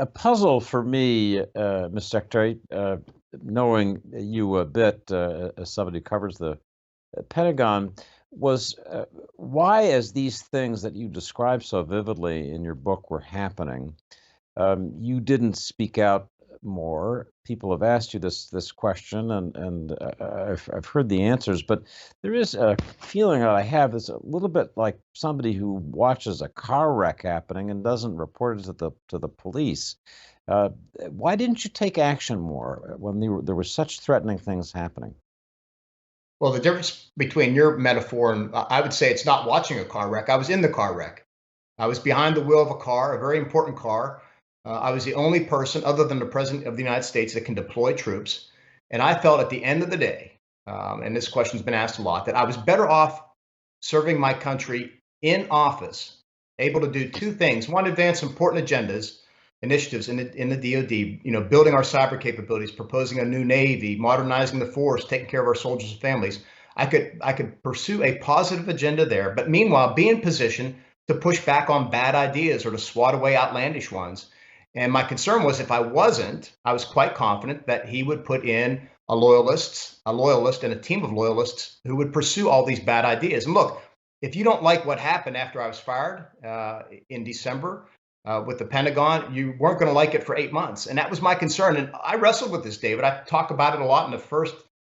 a puzzle for me, Mr. Secretary, knowing you a bit as somebody who covers the Pentagon, was why, as these things that you describe so vividly in your book were happening, you didn't speak out more. People have asked you this question, and I've heard the answers, but there is a feeling that I have that's a little bit like somebody who watches a car wreck happening and doesn't report it to the police. Uh, why didn't you take action more when there were such threatening things happening? Well, the difference between your metaphor and I would say it's not watching a car wreck. I was in the car wreck. I was behind the wheel of a car, a very important car. I was the only person other than the president of the United States that can deploy troops. And I felt at the end of the day, and this question's been asked a lot, that I was better off serving my country in office, able to do two things. One, advance important initiatives in the DoD, building our cyber capabilities, proposing a new Navy, modernizing the force, taking care of our soldiers and families. I could pursue a positive agenda there, but meanwhile be in position to push back on bad ideas or to swat away outlandish ones. And my concern was if I wasn't, I was quite confident that he would put in a loyalist, and a team of loyalists who would pursue all these bad ideas. And look, if you don't like what happened after I was fired in December with the Pentagon, you weren't going to like it for 8 months. And that was my concern. And I wrestled with this, David. I talk about it a lot in the first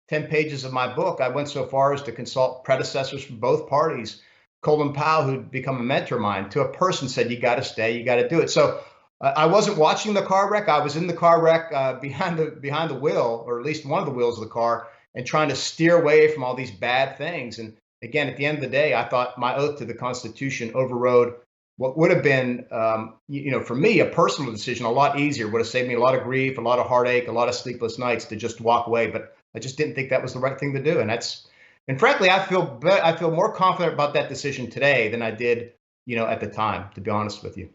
10 pages of my book. I went so far as to consult predecessors from both parties. Colin Powell, who'd become a mentor of mine, to a person said, you got to stay, you got to do it. So I wasn't watching the car wreck. I was in the car wreck behind the wheel, or at least one of the wheels of the car, and trying to steer away from all these bad things. And again, at the end of the day, I thought my oath to the Constitution overrode what would have been, for me, a personal decision a lot easier, would have saved me a lot of grief, a lot of heartache, a lot of sleepless nights to just walk away. But I just didn't think that was the right thing to do. And frankly, I feel more confident about that decision today than I did, at the time, to be honest with you.